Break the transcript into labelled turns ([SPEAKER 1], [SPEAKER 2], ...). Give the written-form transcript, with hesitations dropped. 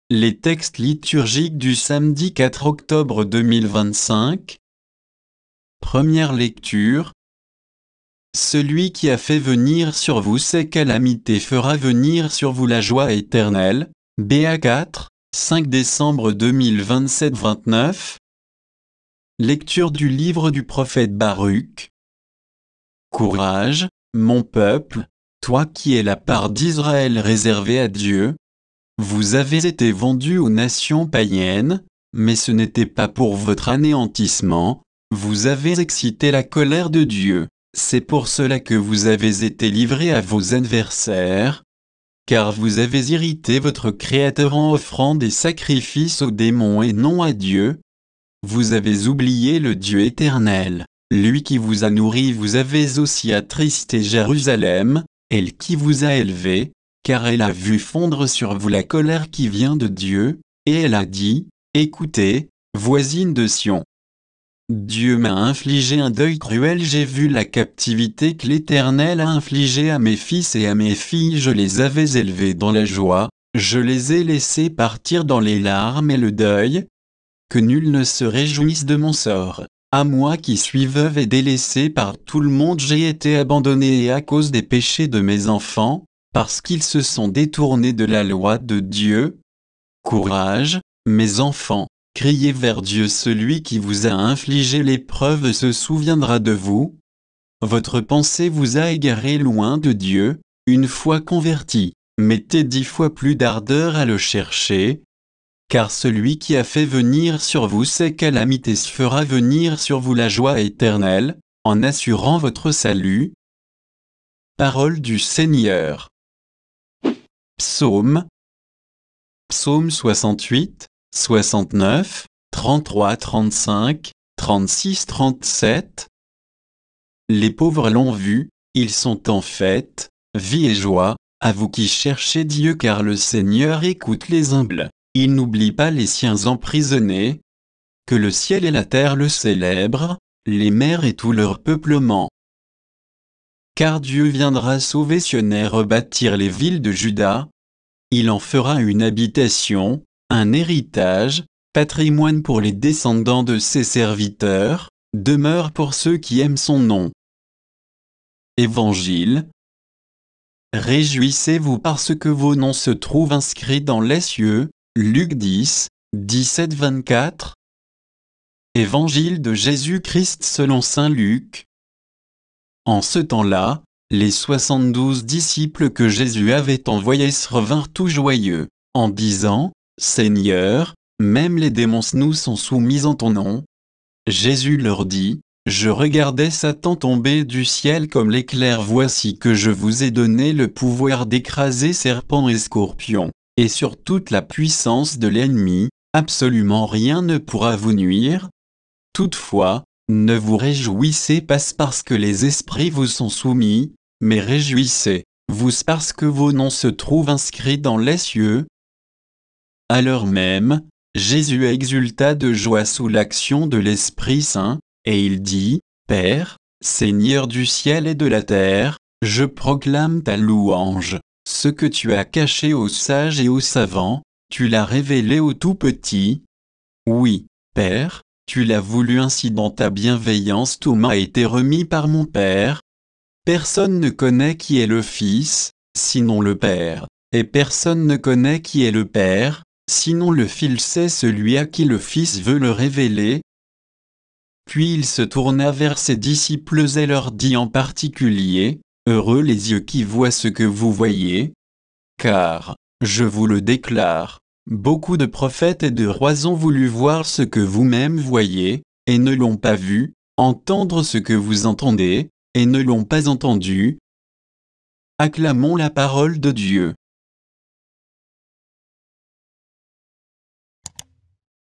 [SPEAKER 1] Les textes liturgiques du samedi 4 octobre 2025. Première lecture. Celui qui a fait venir sur vous ces calamités fera venir sur vous la joie éternelle. BA 4, 5 décembre 2027-29. Lecture du livre du prophète Baruch. Courage, mon peuple, toi qui es la part d'Israël réservée à Dieu. Vous avez été vendus aux nations païennes, mais ce n'était pas pour votre anéantissement. Vous avez excité la colère de Dieu. C'est pour cela que vous avez été livrés à vos adversaires, car vous avez irrité votre Créateur en offrant des sacrifices aux démons et non à Dieu. Vous avez oublié le Dieu éternel, lui qui vous a nourri. Vous avez aussi attristé Jérusalem, elle qui vous a élevé, car elle a vu fondre sur vous la colère qui vient de Dieu, et elle a dit, écoutez, voisine de Sion. Dieu m'a infligé un deuil cruel, j'ai vu la captivité que l'Éternel a infligée à mes fils et à mes filles, je les avais élevés dans la joie, je les ai laissés partir dans les larmes et le deuil. Que nul ne se réjouisse de mon sort. À moi qui suis veuve et délaissée par tout le monde, j'ai été abandonnée et à cause des péchés de mes enfants, parce qu'ils se sont détournés de la loi de Dieu. Courage, mes enfants, criez vers Dieu, celui qui vous a infligé l'épreuve se souviendra de vous. Votre pensée vous a égaré loin de Dieu, une fois converti, mettez 10 fois plus d'ardeur à le chercher. Car celui qui a fait venir sur vous ces calamités fera venir sur vous la joie éternelle, en assurant votre salut. Parole du Seigneur. Psaume 68, 69, 33, 35, 36, 37. Les pauvres l'ont vu, ils sont en fête, vie et joie, à vous qui cherchez Dieu, car le Seigneur écoute les humbles. Il n'oublie pas les siens emprisonnés. Que le ciel et la terre le célèbrent, les mers et tout leur peuplement. Car Dieu viendra sauver Sion et rebâtir les villes de Juda. Il en fera une habitation, un héritage, patrimoine pour les descendants de ses serviteurs, demeure pour ceux qui aiment son nom. Évangile. Réjouissez-vous parce que vos noms se trouvent inscrits dans les cieux. Luc 10, 17-24. Évangile de Jésus-Christ selon saint Luc. En ce temps-là, les 72 disciples que Jésus avait envoyés se revinrent tout joyeux, en disant, « Seigneur, même les démons nous sont soumis en ton nom. » Jésus leur dit, « Je regardais Satan tomber du ciel comme l'éclair, voici que je vous ai donné le pouvoir d'écraser serpents et scorpions. Et sur toute la puissance de l'ennemi, absolument rien ne pourra vous nuire. Toutefois, ne vous réjouissez pas parce que les esprits vous sont soumis, mais réjouissez-vous parce que vos noms se trouvent inscrits dans les cieux. » À l'heure même, Jésus exulta de joie sous l'action de l'Esprit Saint, et il dit, « Père, Seigneur du ciel et de la terre, je proclame ta louange. Ce que tu as caché aux sages et aux savants, tu l'as révélé aux tout petits. Oui, Père, tu l'as voulu ainsi dans ta bienveillance, tout m'a été remis par mon Père. Personne ne connaît qui est le Fils, sinon le Père, et personne ne connaît qui est le Père, sinon le Fils, c'est celui à qui le Fils veut le révéler. » Puis il se tourna vers ses disciples et leur dit en particulier, « Heureux les yeux qui voient ce que vous voyez. Car, je vous le déclare, beaucoup de prophètes et de rois ont voulu voir ce que vous-même voyez, et ne l'ont pas vu, entendre ce que vous entendez, et ne l'ont pas entendu. » Acclamons la parole de Dieu.